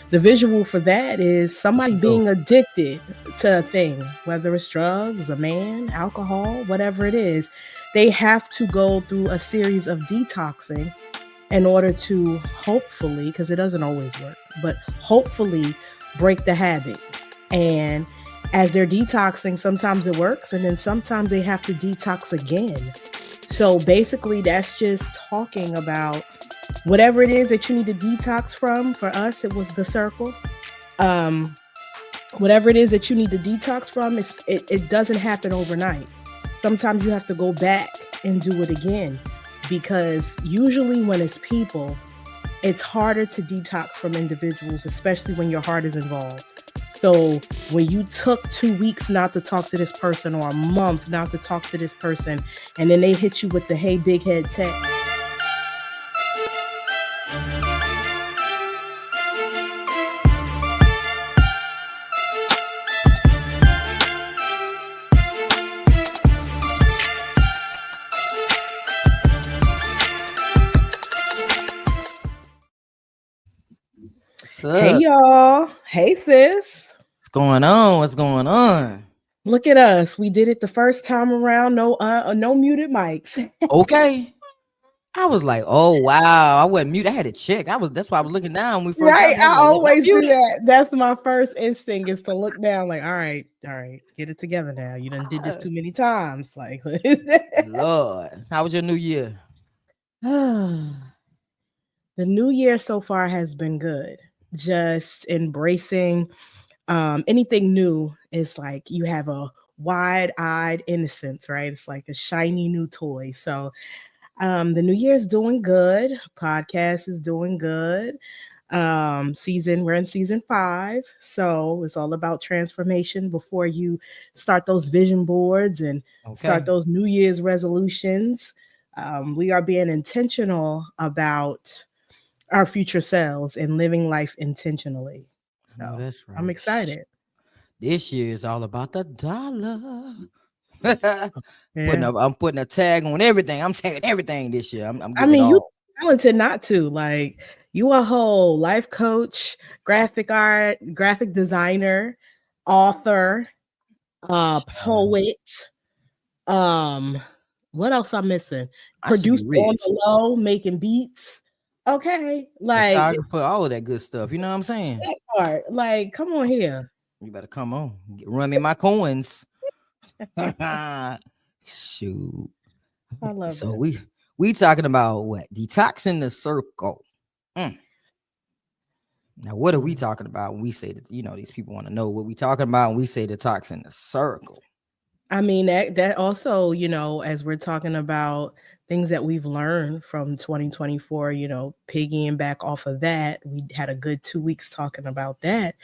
The visual for that is somebody being addicted to a thing, whether it's drugs, a man, alcohol, whatever it is. They have to go through a series of detoxing in order to hopefully, because it doesn't always work, but hopefully break the habit. And as they're detoxing, sometimes it works, and then sometimes they have to detox again. So basically, that's just talking about whatever it is that you need to detox from. For us, it was the circle. Um, Whatever it is that you need to detox from, it doesn't happen overnight. Sometimes you have to go back and do it again, because usually when it's people, it's harder to detox from individuals, especially when your heart is involved. So when you took 2 weeks not to talk to this person, or a month not to talk to this person, and then they hit you with the hey big head text. Hey y'all. Hey sis. What's going on? What's going on? Look at us. We did it the first time around. No muted mics. Okay. I was like, oh wow, I wasn't mute. I had to check. That's why I was looking down when we first Right. I like, always do that. That's my first instinct, is to look down like, all right, get it together now. You done did this too many times. Like Lord. How was your new year? the new year so far has been good. Just embracing anything new is like you have a wide-eyed innocence, right? It's like a shiny new toy. So the new year is doing good. Podcast is doing good. We're in season 5, so it's all about transformation before you start those vision boards and start those New Year's resolutions. We are being intentional about our future selves and living life intentionally. So that's right. I'm excited. This year is all about the dollar. Yeah. I'm putting a tag on everything. I'm tagging everything this year. I'm I giving mean, it you all. talented not to. Like, you a whole life coach, graphic designer, author, poet. What else I'm missing? I should be Producer on rich. the low, making beats. Okay, like Photographer, all of that good stuff. You know what I'm saying? that part. Like, come on here. You better come on. Run me my coins. Shoot. I love So it. we talking about what? Detoxing the circle. Mm. Now, what are we talking about when we say that? These people want to know what we talking about when we say detoxing the circle. I mean, that also, as we're talking about things that we've learned from 2024, piggying back off of that, we had a good 2 weeks talking about that.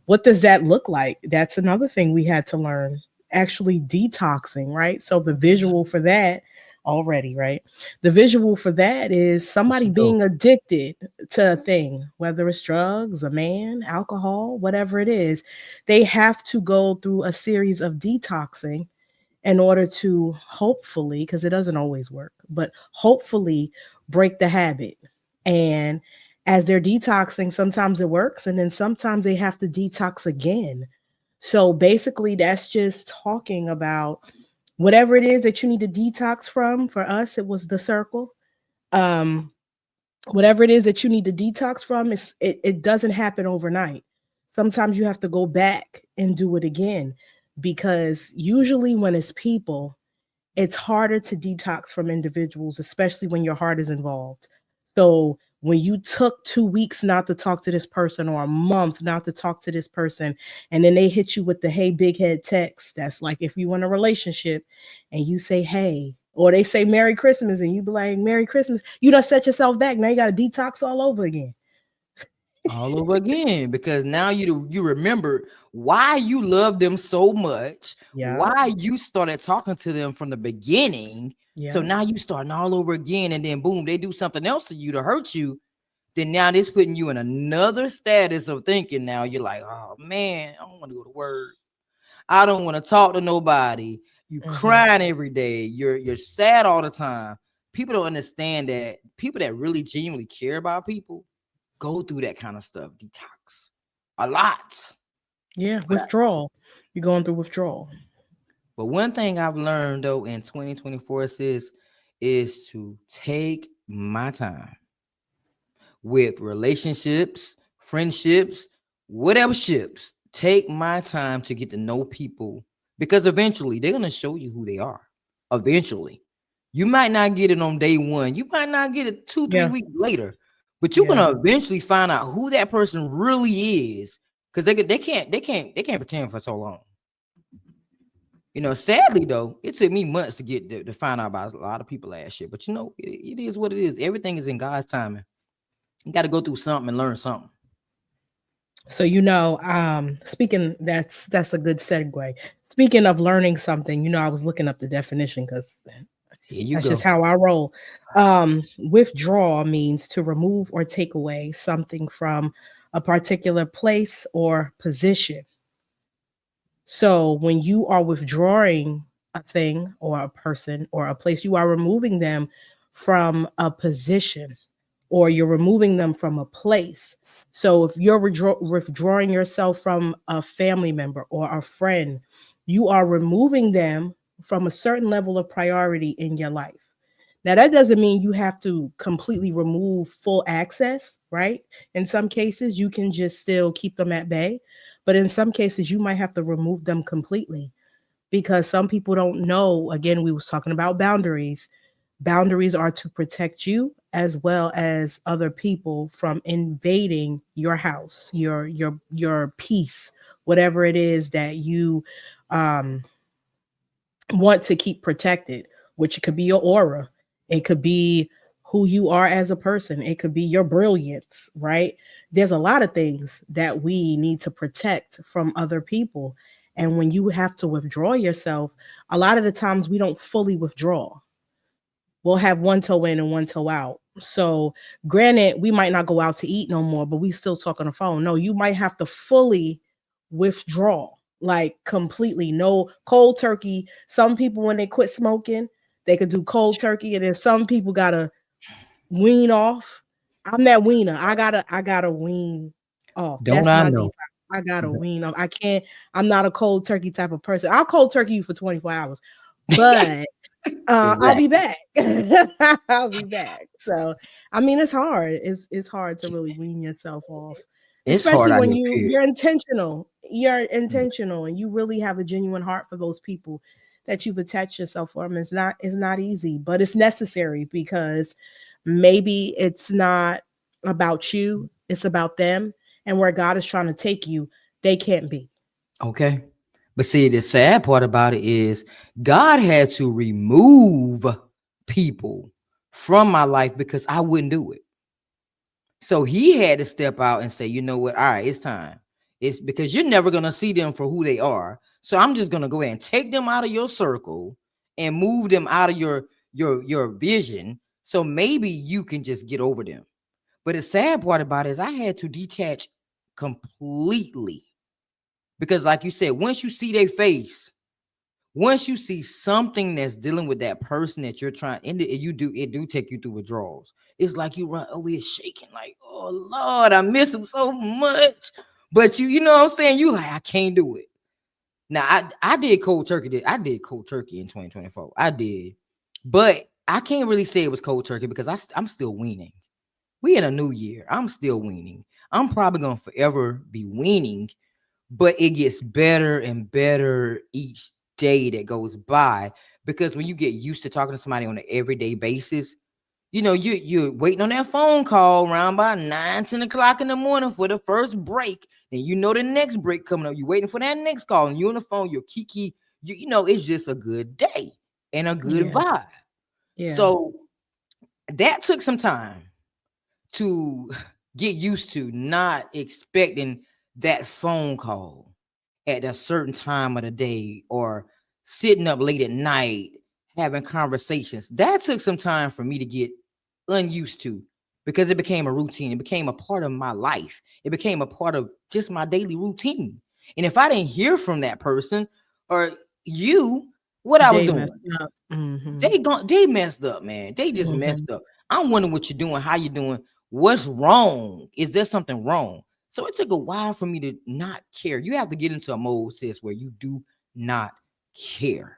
What does that look like? That's another thing we had to learn. Actually detoxing, right? So the visual for that already, right? The visual for that is somebody being addicted to a thing, whether it's drugs, a man, alcohol, whatever it is. They have to go through a series of detoxing in order to hopefully, because it doesn't always work, but hopefully break the habit. And as they're detoxing, sometimes it works, and then sometimes they have to detox again. So basically, that's just talking about whatever it is that you need to detox from. For us, it was the circle. Um, Whatever it is that you need to detox from, it doesn't happen overnight. Sometimes you have to go back and do it again, because usually when it's people, it's harder to detox from individuals, especially when your heart is involved. So when you took 2 weeks not to talk to this person, or a month not to talk to this person, and then they hit you with the hey big head text, that's like if you in a relationship and you say hey, or they say Merry Christmas and you be like Merry Christmas, you done set yourself back. Now you got to detox all over again. All over again, because now you remember why you love them so much, why you started talking to them from the beginning. So now you starting all over again, and then boom, they do something else to you to hurt you. Then now this putting you in another status of thinking. Now you're like, oh man, I don't want to go to work. I don't want to talk to nobody. You crying every day. You're sad all the time. People don't understand that people that really genuinely care about people, go through that kind of stuff, detox a lot. Yeah, But, withdrawal. You're going through withdrawal. but one thing I've learned though in 2024 is to take my time with relationships, friendships, whatever ships. Take my time to get to know people because eventually they're gonna show you who they are. Eventually, you might not get it on day one. You might not get it 2-3 weeks later, but you're Yeah. gonna eventually find out who that person really is because they can't pretend for so long. Sadly though, it took me months to get to find out about a lot of people last year. But it is what it is. Everything is in God's timing. You got to go through something and learn something. So speaking, that's a good segue. Speaking of learning something, I was looking up the definition because Here you that's just go. how I roll. Withdraw means to remove or take away something from a particular place or position. So when you are withdrawing a thing or a person or a place, you are removing them from a position or you're removing them from a place. So if you're withdrawing yourself from a family member or a friend, you are removing them from a certain level of priority in your life. Now, that doesn't mean you have to completely remove full access, right? In some cases, you can just still keep them at bay. But in some cases, you might have to remove them completely because some people don't know. Again, we was talking about boundaries. Boundaries are to protect you as well as other people from invading your house, your peace, whatever it is that you um, want to keep protected, which could be your aura. It could be who you are as a person. It could be your brilliance, right? There's a lot of things that we need to protect from other people. And when you have to withdraw yourself, a lot of the times we don't fully withdraw. We'll have one toe in and one toe out. So, granted, we might not go out to eat no more, but we still talk on the phone. No, you might have to fully withdraw, like completely. No cold turkey. Some people, when they quit smoking, they could do cold turkey, and then some people gotta wean off. I'm that weaner. I gotta wean off. Don't That's I my know? detox. I gotta wean off. I can't. I'm not a cold turkey type of person. I'll cold turkey you for 24 hours, but I'll be Exactly. back. I'll be back. So, I mean, it's hard. It's hard to really wean yourself off, It's hard especially out when here, period. you're intentional. You're Yeah. intentional, and you really have a genuine heart for those people that you've attached yourself from. It's not easy, but it's necessary because maybe it's not about you. It's about them, and where God is trying to take you, they can't be. Okay. But see, the sad part about it is God had to remove people from my life because I wouldn't do it. So he had to step out and say, you know what? All right, it's time. It's because you're never going to see them for who they are. So I'm just going to go ahead and take them out of your circle and move them out of your vision. So maybe you can just get over them. But the sad part about it is I had to detach completely because, like you said, once you see their face, once you see something that's dealing with that person that you're trying, and it do take you through withdrawals. It's like you run over here shaking, like, oh Lord, I miss him so much. But you know what I'm saying? You like, I can't do it. Now I did cold turkey. I did cold turkey in 2024. I did, but I can't really say it was cold turkey because I'm still weaning. We in a new year. I'm still weaning. I'm probably gonna forever be weaning, but it gets better and better each day that goes by because when you get used to talking to somebody on an everyday basis, you're waiting on that phone call around by 9-10 o'clock in the morning for the first break. And the next break coming up. You're waiting for that next call, and you're on the phone, you're kiki. It's just a good day and a good Yeah, vibe. yeah, So that took some time to get used to not expecting that phone call at a certain time of the day or sitting up late at night having conversations. That took some time for me to get unused to because it became a routine. It became a part of my life. It became a part of just my daily routine. And if I didn't hear from that person or you, what I was they messed doing, up. Hmm. they messed up, man. They just Hmm. messed up. I'm wondering what you're doing, how you doing. What's wrong? Is there something wrong? So it took a while for me to not care. You have to get into a mode, sis, where you do not care.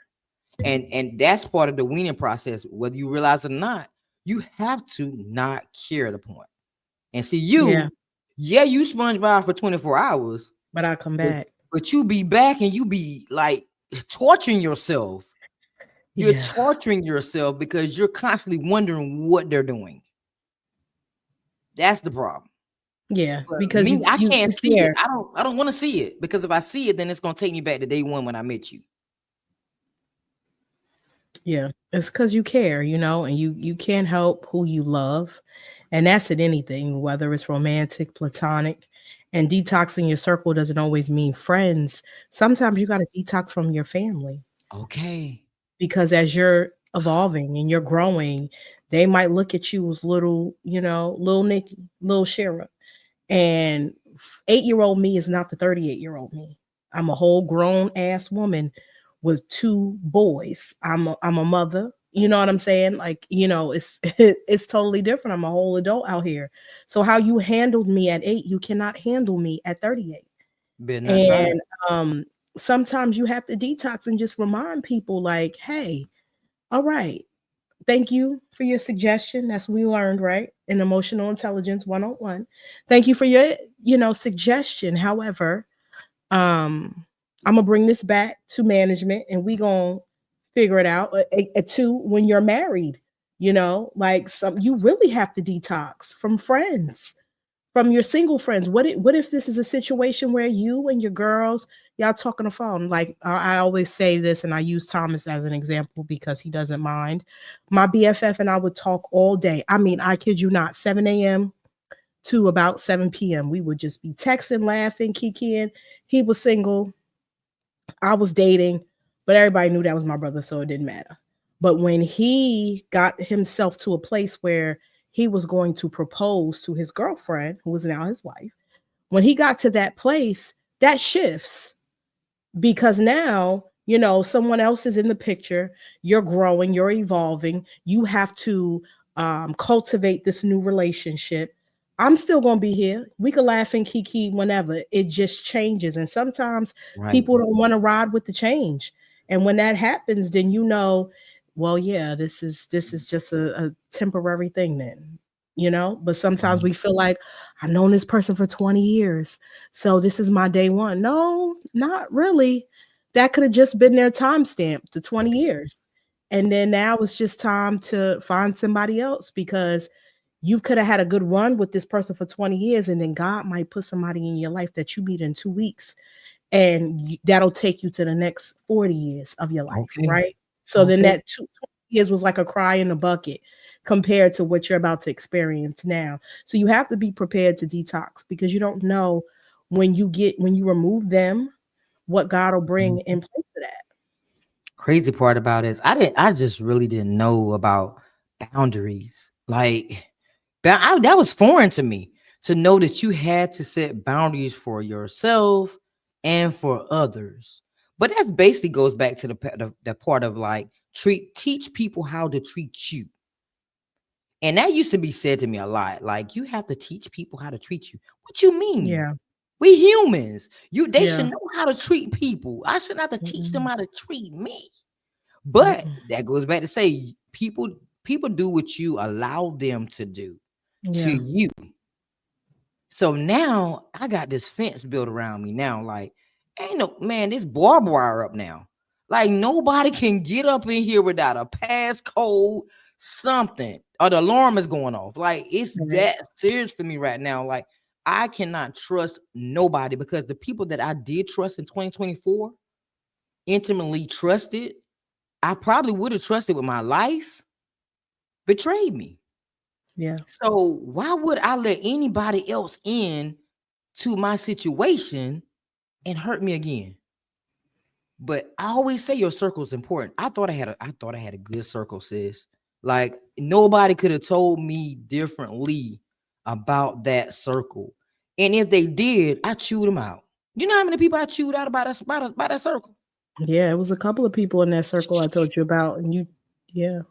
And that's part of the weaning process, whether you realize it or not. You have to not care at the point. And see, Yeah. you sponge by for 24 hours, But I come but, back. but you be back and you be like torturing yourself. You're Yeah. torturing yourself because you're constantly wondering what they're doing. That's the problem. Yeah. But Because me, you I you can't you see it. care. I don't want to see it, because if I see it, then it's gonna take me back to day one when I met you. Yeah. It's because you care, and you can't help who you love. And that's in anything, whether it's romantic, platonic. And detoxing your circle doesn't always mean friends. Sometimes you got to detox from your family Okay. because as you're evolving and you're growing, they might look at you as little Nikki, little Shera. And 8-year-old me is not the 38-year-old me. I'm a whole grown ass woman with two boys. I'm a mother. You know what I'm saying? Like, it's it's totally different. I'm a whole adult out here. So how you handled me at 8, you cannot handle me at 38. Better not try. And sometimes you have to detox and just remind people like, hey, all right, thank you for your suggestion. That's what we learned, right? In emotional intelligence 101. Thank you for your, suggestion. However, I'm gonna bring this back to management and we gonna figure it out. Two, when you're married, like you really have to detox from friends, from your single friends. What if this is a situation where you and your girls, y'all talk on the phone? Like I always say this, and I use Thomas as an example because he doesn't mind. My BFF and I would talk all day. I mean, I kid you not, 7 a.m. to about 7 p.m. We would just be texting, laughing, kikiing. He was single, I was dating, but everybody knew that was my brother, so it didn't matter. But when he got himself to a place where he was going to propose to his girlfriend, who was now his wife, when he got to that place, that shifts because now, someone else is in the picture. You're growing, you're evolving. You have to cultivate this new relationship. I'm still going to be here. We can laugh and kiki whenever. It just changes. And sometimes Right. people don't want to ride with the change. And when that happens, then well, yeah, this is just a temporary thing then. But sometimes Right. we feel like I've known this person for 20 years. So this is my day one. No, not really. That could have just been their timestamp, the 20 years. And then now it's just time to find somebody else because you could have had a good run with this person for 20 years, and then God might put somebody in your life that you meet in 2 weeks, and that'll take you to the next 40 years of your life, Okay. right? So then Okay. that 20 years was like a cry in a bucket compared to what you're about to experience now. So you have to be prepared to detox because you don't know when you remove them, what God will bring Mhm. in place of that. Crazy part about it is I just really didn't know about boundaries. Like that was foreign to me, to know that you had to set boundaries for yourself and for others. But that basically goes back to the part of like teach people how to treat you. And that used to be said to me a lot. Like, you have to teach people how to treat you. What you mean? Yeah, We humans. They should yeah. know how to treat people. I shouldn't have to teach them Mm-mm, how to treat me. But mm-mm. that goes back to say people do what you allow them to do to Yeah, you. So now I got this fence built around me now. Like, ain't no man, this barbed wire up now. Like, nobody can get up in here without a passcode, something, or the alarm is going off. Like, it's right. that serious for me right now. Like, I cannot trust nobody, because the people that I did trust in 2024, intimately trusted, I probably would have trusted with my life, betrayed me. Yeah, So why would I let anybody else in to my situation and hurt me again? But I always say your circle is important. I thought I had a good circle, sis. Like, nobody could have told me differently about that circle. And if they did, I chewed them out. You know how many people I chewed out about that circle? yeah. It was a couple of people in that circle I told you about, and yeah,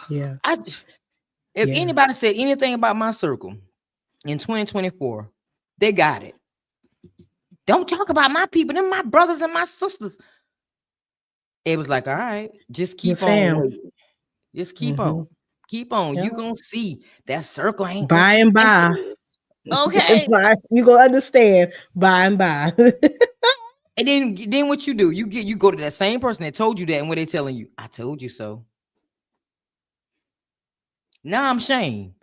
yeah. I If anybody said anything about my circle in 2024, they got it. Don't talk about my people, them my brothers and my sisters. It was like, all right, just Your keep on fam. waiting. Just keep on. Keep on. Yeah. You gonna see that circle ain't By what you and think by. it is. Okay. You gonna understand by and by. And then what you do? You go to that same person that told you that, and what they telling you, I told you so. Now I'm shamed.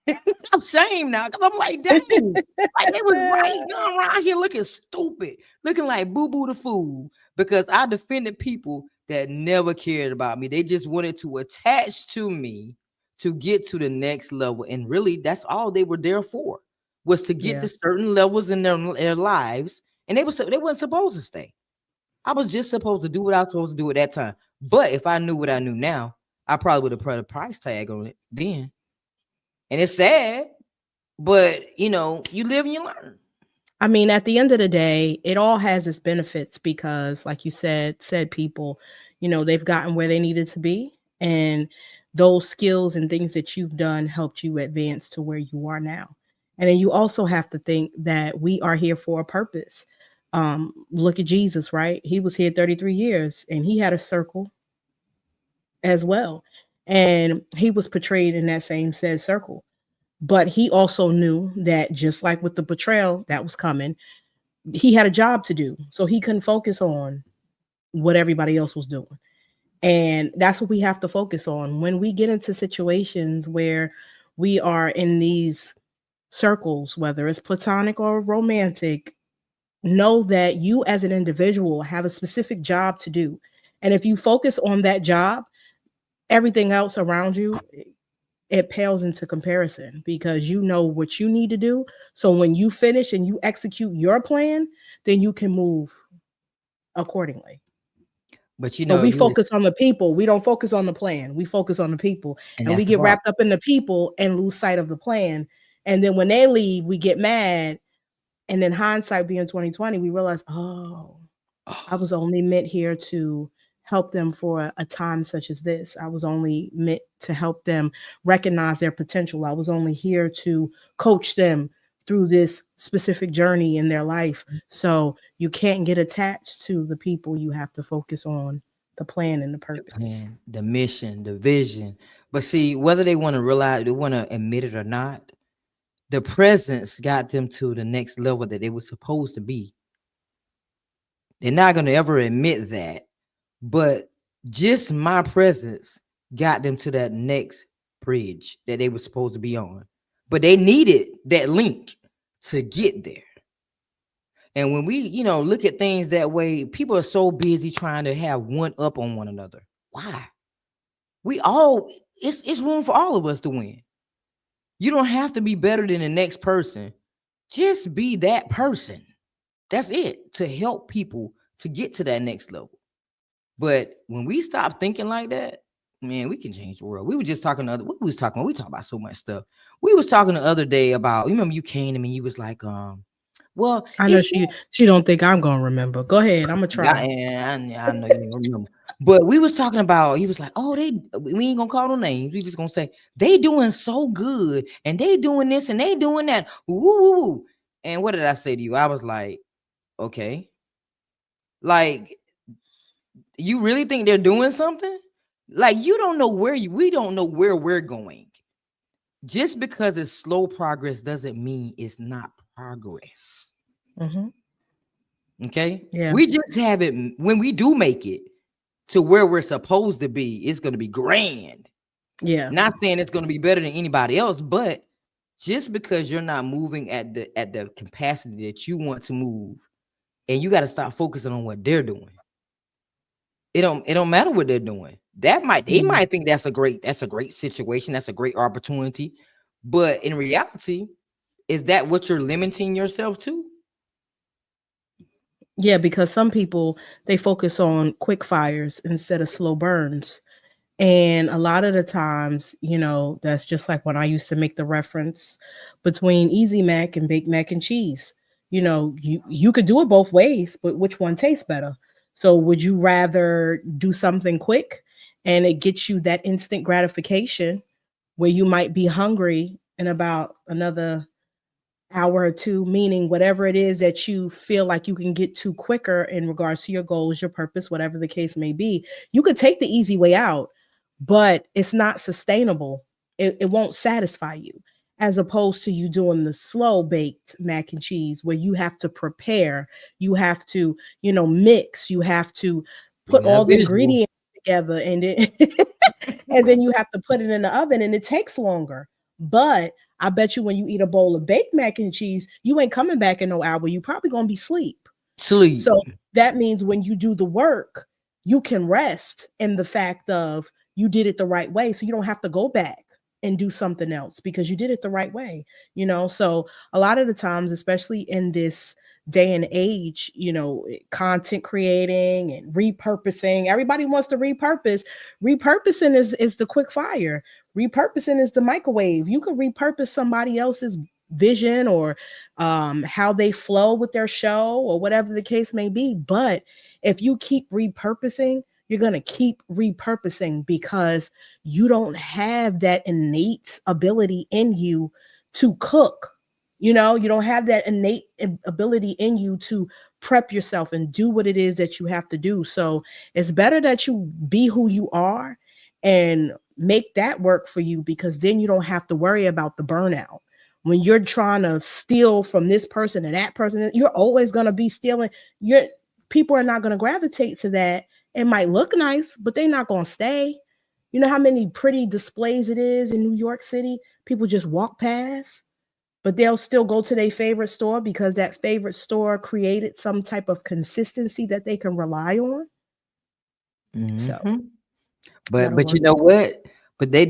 I'm ashamed now because I'm like, dang, like they was right. I'm around here looking stupid, looking like boo boo the fool because I defended people that never cared about me. They just wanted to attach to me to get to the next level, and really, that's all they were there for, was to get to certain levels in their lives, and they weren't supposed to stay. I was just supposed to do what I was supposed to do at that time. But if I knew what I knew now, I probably would have put a price tag on it then. And it's sad, but you live and you learn. I mean, at the end of the day, it all has its benefits because, like you said people, they've gotten where they needed to be. And those skills and things that you've done helped you advance to where you are now. And then you also have to think that we are here for a purpose. Look at Jesus, right? He was here 33 years and he had a circle as well. And he was portrayed in that same said circle. But he also knew that just like with the betrayal that was coming, he had a job to do. So he couldn't focus on what everybody else was doing. And that's what we have to focus on. When we get into situations where we are in these circles, whether it's platonic or romantic, know that you as an individual have a specific job to do. And if you focus on that job, everything else around you, it pales into comparison because you know what you need to do. So when you finish and you execute your plan, then you can move accordingly. But But we focus on the people. We don't focus on the plan. We focus on the people. And we get wrapped up in the people and lose sight of the plan. And then when they leave, we get mad. And then hindsight being 2020, we realize, I was only meant here to help them for a time such as this. I was only meant to help them recognize their potential. I was only here to coach them through this specific journey in their life. So you can't get attached to the people. You have to focus on the plan and the purpose. The mission, the vision. But see, whether they want to realize, they want to admit it or not, the presence got them to the next level that they were supposed to be. They're not going to ever admit that. But just my presence got them to that next bridge that they were supposed to be on. But they needed that link to get there. And when we, look at things that way, people are so busy trying to have one up on one another. Why? It's room for all of us to win. You don't have to be better than the next person. Just be that person. That's it, to help people to get to that next level. But when we stop thinking like that, man, we can change the world. We were just talking we talk about so much stuff. We was talking the other day about, you remember you came to me, you was like, well, I know she don't think I'm gonna remember. Go ahead, I'm gonna try. I know you don't remember. But we was talking about, he was like, oh, we ain't gonna call no names. We just gonna say they doing so good and they doing this and they doing that. Woo. And what did I say to you? I was like, okay. Like, you really think they're doing something? Like, you don't know we don't know where we're going. Just because it's slow progress doesn't mean it's not progress. Mm-hmm. Okay. Yeah. We just have it when we do make it to where we're supposed to be. It's going to be grand. Yeah. Not saying it's going to be better than anybody else, but just because you're not moving at the capacity that you want to move, and you got to stop focusing on what they're doing. It don't matter what they're doing. They might think that's a great situation, that's a great opportunity, but in reality, is that what you're limiting yourself to? Yeah, because some people, they focus on quick fires instead of slow burns. And a lot of the times, that's just like when I used to make the reference between Easy Mac and Baked Mac and Cheese. You could do it both ways, but which one tastes better? So would you rather do something quick and it gets you that instant gratification, where you might be hungry in about another hour or two, meaning whatever it is that you feel like you can get to quicker in regards to your goals, your purpose, whatever the case may be. You could take the easy way out, but it's not sustainable. It won't satisfy you, as opposed to you doing the slow baked mac and cheese where you have to prepare, you have to, mix, you have to put Yeah, all the visual. ingredients together, and then and then you have to put it in the oven, and it takes longer. But I bet you when you eat a bowl of baked mac and cheese, you ain't coming back in no hour. You probably gonna be asleep. Sleep. So that means when you do the work, you can rest in the fact of you did it the right way. So you don't have to go back and do something else because you did it the right way. So a lot of the times, especially in this day and age, content creating and repurposing, everybody wants to repurpose. Repurposing is the quick fire. Repurposing is the microwave. You can repurpose somebody else's vision or how they flow with their show or whatever the case may be. But if you keep repurposing, you're going to keep repurposing because you don't have that innate ability in you to cook. You don't have that innate ability in you to prep yourself and do what it is that you have to do. So it's better that you be who you are and make that work for you, because then you don't have to worry about the burnout. When you're trying to steal from this person and that person, you're always going to be stealing. People are not going to gravitate to that. It might look nice, but they're not going to stay. You know how many pretty displays it is in New York City? People just walk past, but they'll still go to their favorite store because that favorite store created some type of consistency that they can rely on. So Mm-hmm. that'll But work. you know what? But they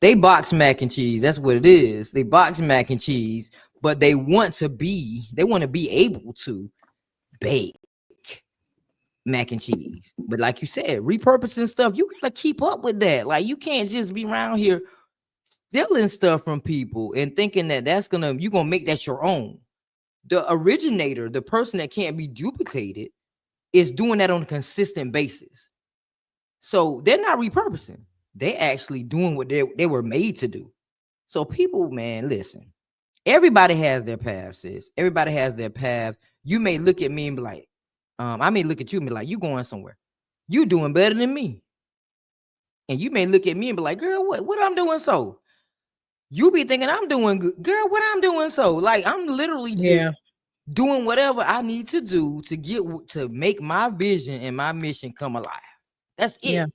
they box mac and cheese. That's what it is. They box mac and cheese, but they want to be able to bake mac and cheese. But like you said, repurposing stuff, you gotta keep up with that. Like you can't just be around here stealing stuff from people and thinking that you're gonna make that your own. The originator, the person that can't be duplicated, is doing that on a consistent basis. So they're not repurposing. They actually doing what they were made to do. So people, man, listen. Everybody has their path, sis. Everybody has their path. You may look at me and be like, I may look at you and be like, you going somewhere. You doing better than me. And you may look at me and be like, girl, what I'm doing so? You be thinking I'm doing good. Girl, what I'm doing so? Like I'm literally Yeah. just doing whatever I need to do to make my vision and my mission come alive. That's Yeah. it.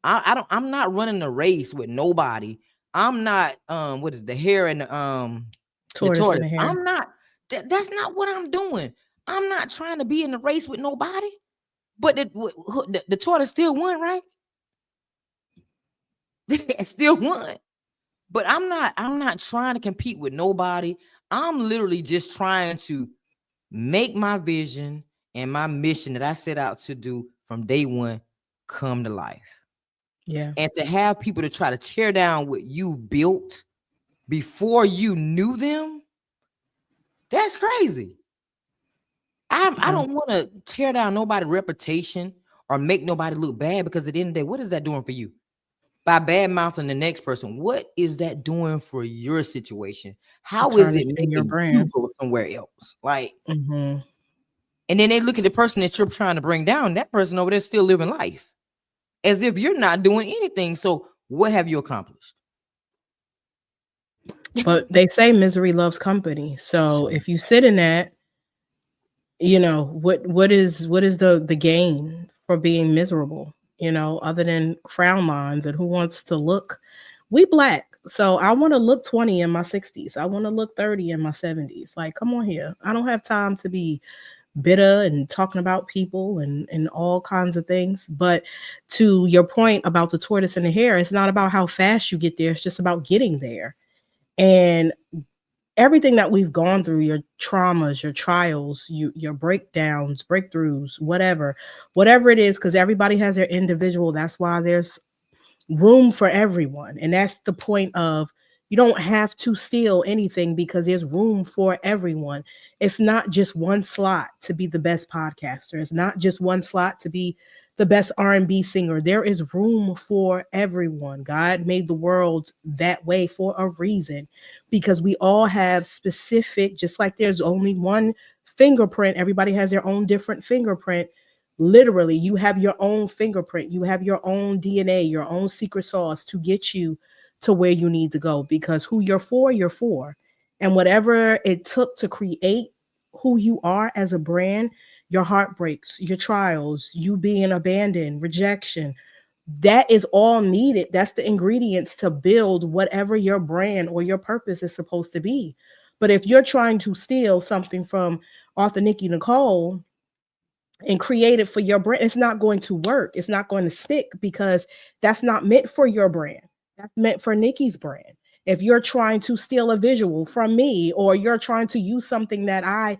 I'm not running a race with nobody. I'm not what is the hare and the Tortoise in tortoise. the hair. I'm not that's not what I'm doing. I'm not trying to be in the race with nobody. But the tortoise still won, right? It still won. But I'm not trying to compete with nobody. I'm literally just trying to make my vision and my mission that I set out to do from day one come to life. Yeah. And to have people to try to tear down what you built before you knew them, that's crazy. I Yeah. don't want to tear down nobody's reputation or make nobody look bad, because at the end of the day, what is that doing for you? By bad mouthing the next person, what is that doing for your situation? How is it Tarnishing your making you brand. go somewhere else? Like, Mm-hmm. and then they look at the person that you're trying to bring down, that person over there still living life as if you're not doing anything. So what have you accomplished? But they say misery loves company. So if you sit in that, what is the gain for being miserable? Other than frown lines, and who wants to look? We black, so I want to look 20 in my 60s. I want to look 30 in my 70s. Like, come on here. I don't have time to be bitter and talking about people and all kinds of things. But to your point about the tortoise and the hare, it's not about how fast you get there. It's just about getting there. And everything that we've gone through, your traumas, your trials, your breakdowns, breakthroughs, whatever it is, because everybody has their individual. That's why there's room for everyone. And that's the point of, you don't have to steal anything because there's room for everyone. It's not just one slot to be the best podcaster. It's not just one slot to be the the best R&B singer. There is room for everyone. God made the world that way for a reason, because we all have specific, just like there's only one fingerprint, everybody has their own different fingerprint. Literally, you have your own fingerprint, you have your own DNA, your own secret sauce to get you to where you need to go, because who you're for, you're for. And whatever it took to create who you are as a brand, your heartbreaks, your trials, you being abandoned, rejection, that is all needed. That's the ingredients to build whatever your brand or your purpose is supposed to be. But if you're trying to steal something from author Nikki Nicole and create it for your brand, it's not going to work. It's not going to stick, because that's not meant for your brand. That's meant for Nikki's brand. If you're trying to steal a visual from me, or you're trying to use something that I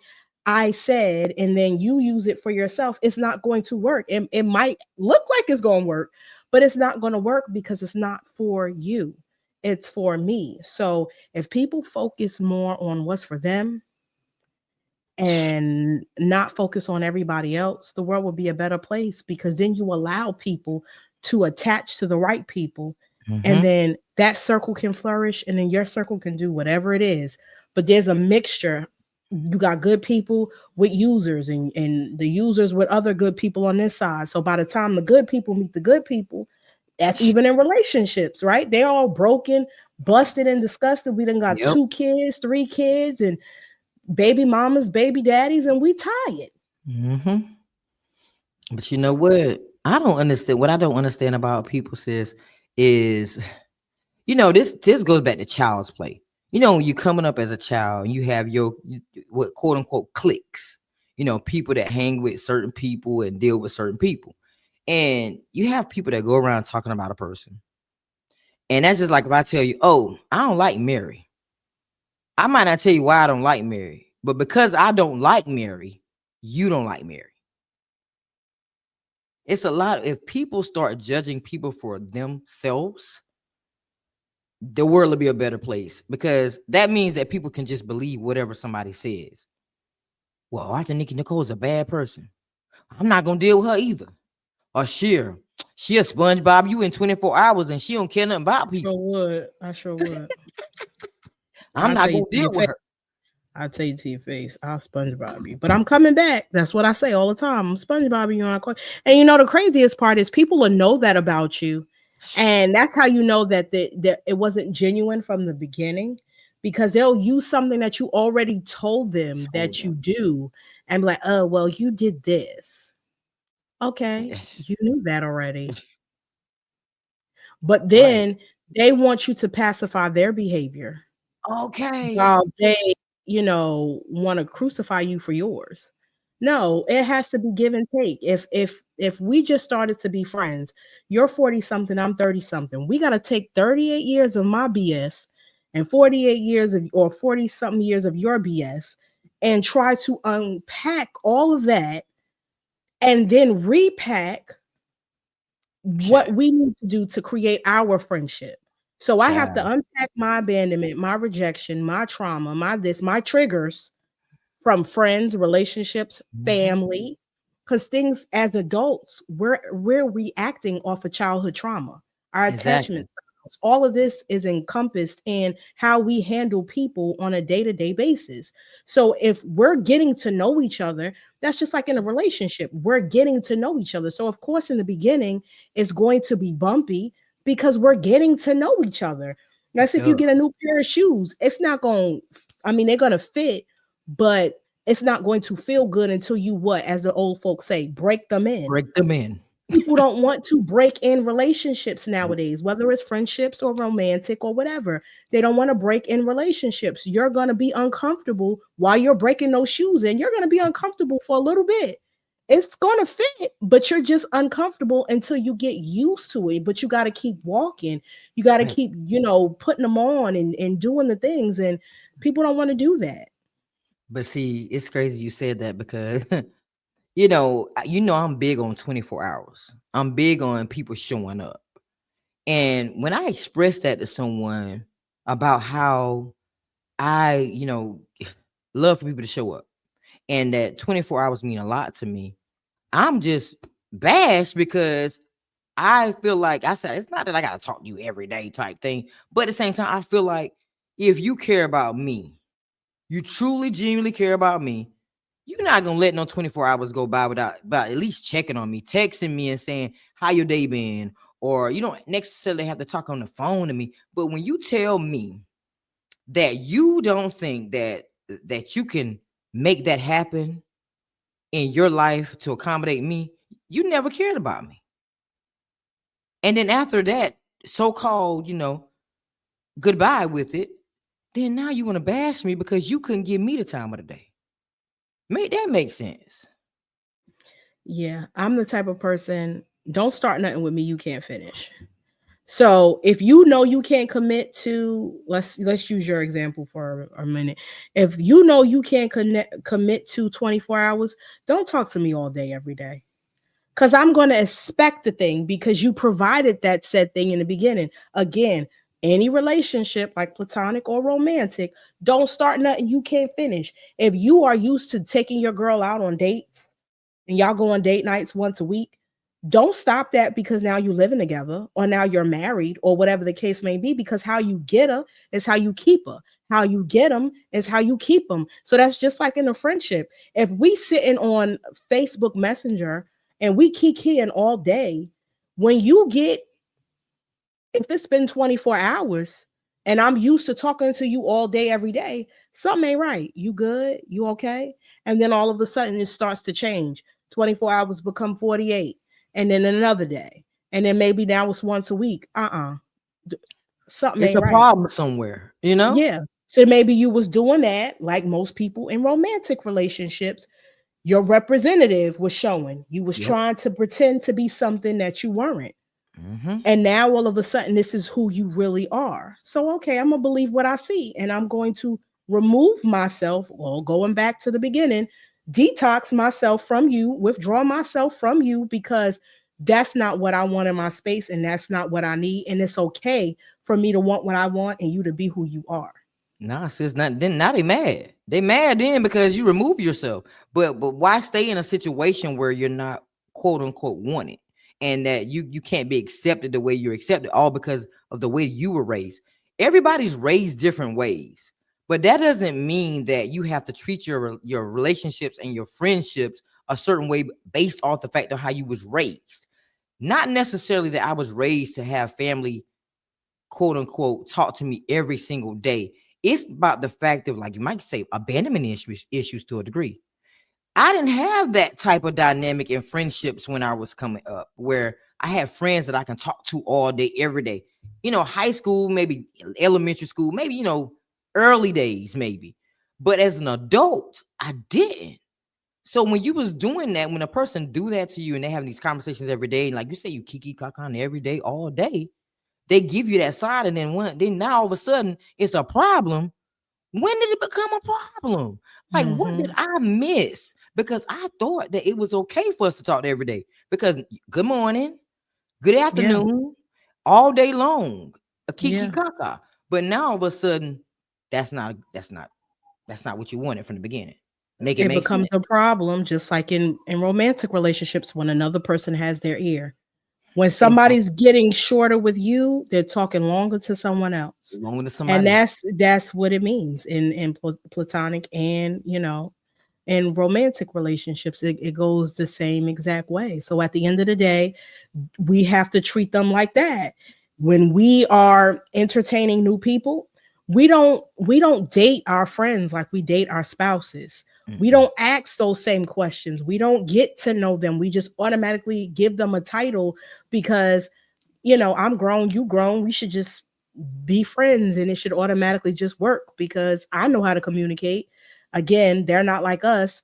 said and then you use it for yourself, it's not going to work. It might look like it's going to work, but it's not going to work because it's not for you. It's for me. So if people focus more on what's for them and not focus on everybody else, the world will be a better place, because then you allow people to attach to the right people, and then that circle can flourish, and then your circle can do whatever it is. But there's a mixture. You got good people with users, and the users with other good people on this side. So by the time the good people meet the good people, that's even in relationships, right? They're all broken, busted, and disgusted. We done got Yep. 2 kids, 3 kids, and baby mamas, baby daddies, and we tired. But you know what? I don't understand. What I don't understand about people, sis, is this goes back to child's play. When you coming up as a child, you have your what quote unquote cliques. People that hang with certain people and deal with certain people, and you have people that go around talking about a person. And that's just like if I tell you, oh, I don't like Mary. I might not tell you why I don't like Mary, but because I don't like Mary, you don't like Mary. It's a lot. If people start judging people for themselves, the world will be a better place, because that means that people can just believe whatever somebody says. Well, I think Nikki Nicole is a bad person. I'm not gonna deal with her either. Or Shera, she a SpongeBob. You in 24 hours and she don't care nothing about people. Sure would. I sure would. I'm I'll not tell gonna you to deal your with face. her. I'll tell you to your face. I'll SpongeBob you. But I'm coming back. That's what I say all the time. I'm SpongeBob you. And the craziest part is people will know that about you. And that's how you know that that it wasn't genuine from the beginning, because they'll use something that you already told them Told that you them. do and be like, oh, well, you did this. Okay. You knew that already. But Right. then they want you to pacify their behavior Okay. while they, want to crucify you for yours. No, it has to be give and take. If we just started to be friends, you're 40 something, I'm 30 something. We got to take 38 years of my BS and 48 years of or 40 something years of your BS and try to unpack all of that and then repack what Chat. we need to do to create our friendship. So I have to Chat. unpack my abandonment, my rejection, my trauma, my triggers from friends, relationships, family, because things as adults, we're reacting off of childhood trauma, our Exactly. attachment styles. All of this is encompassed in how we handle people on a day-to-day basis. So if we're getting to know each other, that's just like in a relationship, we're getting to know each other. So of course, in the beginning, it's going to be bumpy because we're getting to know each other. That's if you Duh. get a new pair of shoes, it's not going, I mean, they're going to fit, but it's not going to feel good until you what, as the old folks say, break them in. Break them in. People don't want to break in relationships Nope. nowadays, whether it's friendships or romantic or whatever. They don't want to break in relationships. You're going to be uncomfortable while you're breaking those shoes in. You're going to be uncomfortable for a little bit. It's going to fit, but you're just uncomfortable until you get used to it. But you got to keep walking. You got to Right. keep, putting them on and doing the things. And people don't want to do that. But see, it's crazy you said that because I'm big on 24 hours. I'm big on people showing up. And when I express that to someone about how I, love for people to show up and that 24 hours mean a lot to me, I'm just bashed because I feel like I said, it's not that I gotta talk to you every day type thing, but at the same time, I feel like if you care about me, you truly, genuinely care about me, you're not gonna let no 24 hours go by without at least checking on me, texting me and saying how your day been, or you don't necessarily have to talk on the phone to me. But when you tell me that you don't think that you can make that happen in your life to accommodate me, you never cared about me. And then after that, so-called, goodbye with it, then now you want to bash me because you couldn't give me the time of the day. Make that make sense. Yeah, I'm the type of person, don't start nothing with me you can't finish. So if you know you can't commit to, let's use your example for a minute. If you know you can't commit to 24 hours, don't talk to me all day every day. Because I'm going to expect the thing because you provided that said thing in the beginning. Again, any relationship, like platonic or romantic, don't start nothing you can't finish. If you are used to taking your girl out on dates and y'all go on date nights once a week, don't stop that because now you're living together or now you're married or whatever the case may be, because how you get her is how you keep her. How you get them is how you keep them. So that's just like in a friendship. If we sitting on Facebook Messenger and we kikiing all day, when you get, if it's been 24 hours and I'm used to talking to you all day, every day, something ain't right. You good? You okay? And then all of a sudden it starts to change. 24 hours become 48. And then another day. And then maybe now it's once a week. Something It's ain't a right. problem somewhere, you know? Yeah. So maybe you was doing that like most people in romantic relationships. Your representative was showing. You was Yep. trying to pretend to be something that you weren't. Mm-hmm. And now all of a sudden, this is who you really are. So, okay, I'm going to believe what I see and I'm going to remove myself, well, going back to the beginning, detox myself from you, withdraw myself from you, because that's not what I want in my space and that's not what I need. And it's okay for me to want what I want and you to be who you are. Nah, sis, not then. Now they mad. They mad then because you remove yourself. But why stay in a situation where you're not quote unquote wanted, and that you can't be accepted the way you're accepted, all because of the way you were raised. Everybody's raised different ways, but that doesn't mean that you have to treat your relationships and your friendships a certain way based off the fact of how you was raised. Not necessarily that I was raised to have family quote unquote talk to me every single day. It's about the fact of, like you might say, abandonment issues to a degree. I didn't have that type of dynamic in friendships when I was coming up, where I had friends that I can talk to all day, every day. High school, maybe elementary school, maybe, early days, maybe. But as an adult, I didn't. So when you was doing that, when a person do that to you and they having these conversations every day, and like you say, you kiki kakan every day, all day, they give you that side, and then now all of a sudden it's a problem. When did it become a problem? Like, what did Mm-hmm. I miss? Because I thought that it was okay for us to talk every day. Because good morning, good Yeah. afternoon, all day long, a kiki Yeah. kaka. But now all of a sudden, that's not what you wanted from the beginning. Make it It make sense. becomes a problem, just like in romantic relationships when another person has their ear. When Exactly. somebody's getting shorter with you, they're talking longer to someone else. Longer to And somebody else. that's what it means in platonic and, in romantic relationships. It goes the same exact way. So at the end of the day, we have to treat them like that. When we are entertaining new people, we don't date our friends like we date our spouses. We Mm-mm. don't ask those same questions. We don't get to know them. We just automatically give them a title because, I'm grown, you grown. We should just be friends and it should automatically just work because I know how to communicate. Again, they're not like us.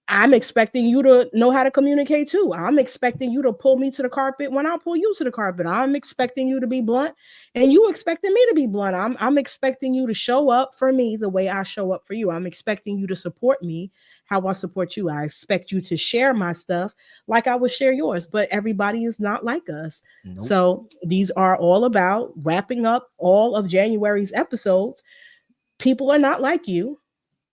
I'm expecting you to know how to communicate too. I'm expecting you to pull me to the carpet when I pull you to the carpet. I'm expecting you to be blunt and you expecting me to be blunt. I'm expecting you to show up for me the way I show up for you. I'm expecting you to support me how I support you. I expect you to share my stuff like I would share yours, but everybody is not like us. Nope. So these are all about wrapping up all of January's episodes. People are not like you.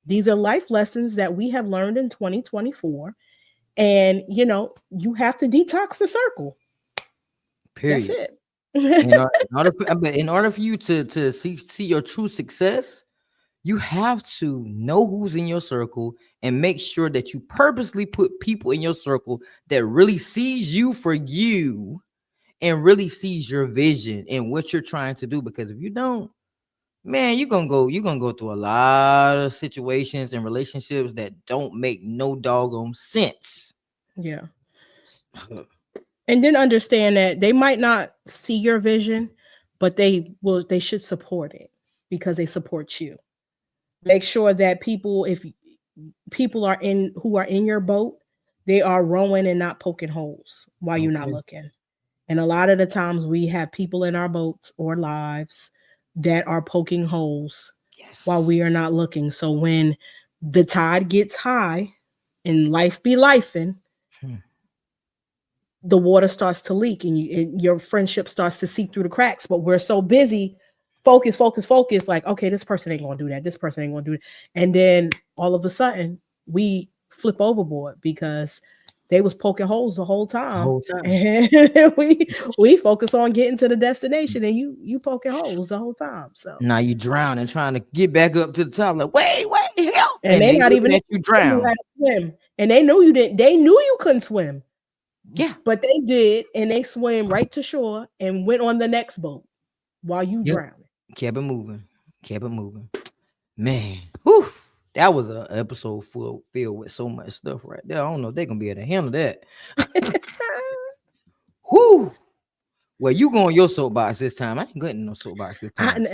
These are life lessons that we have learned in 2024. And you have to detox the circle. That's Period. it. In order for you to see your true success, you have to know who's in your circle and make sure that you purposely put people in your circle that really sees you for you and really sees your vision and what you're trying to do. Because if you don't, man, you're gonna go through a lot of situations and relationships that don't make no doggone sense. Yeah. And then understand that they might not see your vision, but they should support it because they support you. Make sure that if people are in who are in your boat, they are rowing and not poking holes while you're not Okay. looking. And a lot of the times we have people in our boats or lives that are poking holes while Yes. we are not looking. So when the tide gets high and life be lifing, Hmm. the water starts to leak and your friendship starts to seep through the cracks. But we're so busy, focus, like, okay, this person ain't gonna do that. This person ain't gonna do it. And then all of a sudden we flip overboard because they was poking holes the whole The time. whole time. And we focus on getting to the destination and you poking holes the whole time. So Now you drown and trying to get back up to the top, like, wait, help. and And they they not looking even at you they knew how drown. to swim. And they knew you didn't, they knew you couldn't swim. Yeah. But they did, and they swam right to shore and went on the next boat while you Yep. drowned. Kept it moving. Kept it moving. Man. Whew. That was an episode filled with so much stuff right there. I don't know if they're gonna be able to handle that. Whew. Well, you go on your soapbox this time. I ain't getting no soapbox this time.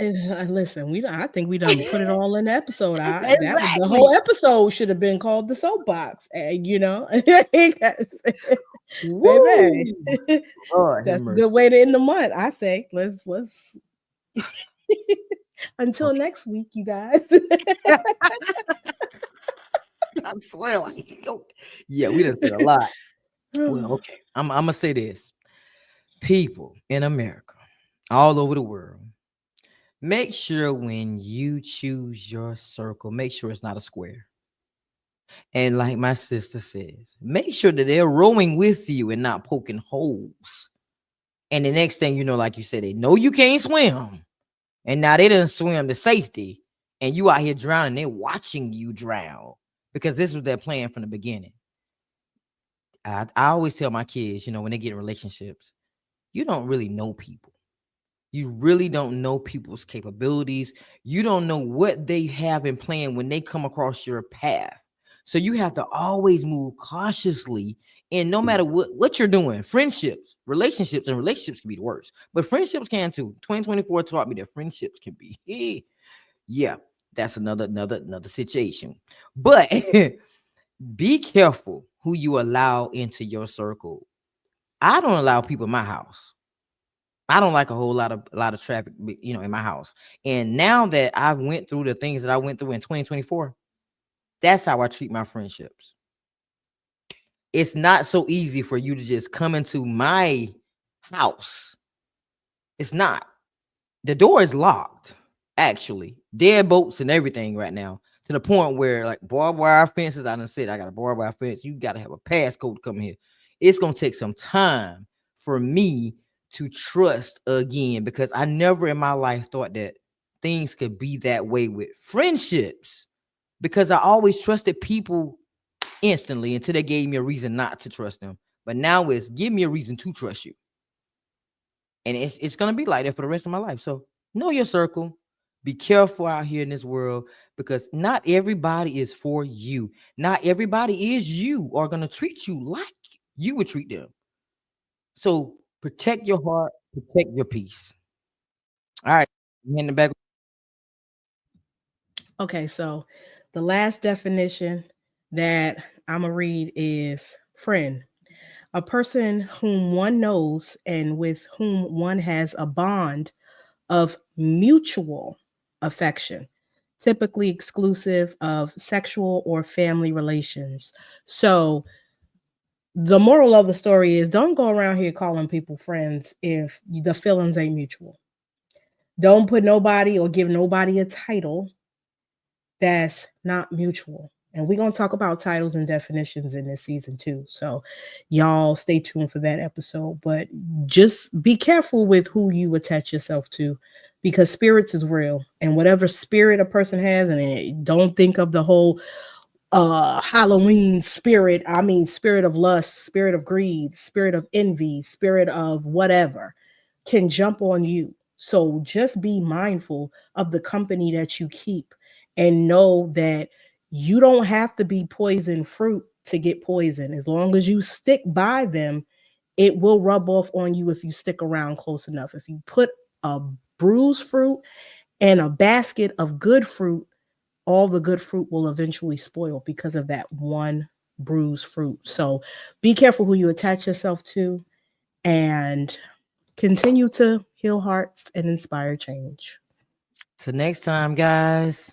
Listen, I think we done put it all in the episode. That was the whole Exactly. episode should have been called the soapbox. Baby, Woo. Lord have that's a mercy. good way to end the month. I say, let's until Okay. next week, you guys. I swear. Yeah, we done said a lot. Well, okay. I'm gonna say this. People in America, all over the world, make sure when you choose your circle, make sure it's not a square. And like my sister says, make sure that they're rowing with you and not poking holes. And the next thing you know, like you said, they know you can't swim. And now they didn't swim to safety. And you out here drowning. They're watching you drown. Because this was their plan from the beginning. I always tell my kids, when they get in relationships, you don't really know people. You really don't know people's capabilities. You don't know what they have in plan when they come across your path. So you have to always move cautiously. And no matter what you're doing, relationships can be the worst. But friendships can too. 2024 taught me that friendships can be, yeah, that's another situation. But be careful who you allow into your circle. I don't allow people in my house. I don't like a lot of traffic, in my house. And now that I've went through the things that I went through in 2024, that's how I treat my friendships. It's not so easy for you to just come into my house. It's not. The door is locked, actually. Deadbolts and everything right now. To the point where, like, barbed wire fences, I done said I got a barbed wire fence. You got to have a passcode to come here. It's going to take some time for me to trust again, because I never in my life thought that things could be that way with friendships, because I always trusted people instantly until they gave me a reason not to trust them. But now it's give me a reason to trust you. And it's gonna be like that for the rest of my life. So know your circle. Be careful out here in this world, because not everybody is for you. Not everybody is you or gonna treat you like you would treat them. So protect your heart, protect your peace. All right. In the back. Okay, so the last definition that I'm gonna read is friend, a person whom one knows and with whom one has a bond of mutual affection, typically exclusive of sexual or family relations. So, the moral of the story is don't go around here calling people friends if the feelings ain't mutual. Don't put nobody or give nobody a title that's not mutual. And we're going to talk about titles and definitions in this season too. So y'all stay tuned for that episode. But just be careful with who you attach yourself to, because spirits is real. And whatever spirit a person has, and don't think of the whole Halloween spirit. I mean, spirit of lust, spirit of greed, spirit of envy, spirit of whatever can jump on you. So just be mindful of the company that you keep, and know that you don't have to be poison fruit to get poison. As long as you stick by them, it will rub off on you if you stick around close enough. If you put a bruised fruit and a basket of good fruit, all the good fruit will eventually spoil because of that one bruised fruit. So be careful who you attach yourself to, and continue to heal hearts and inspire change. Till next time, guys.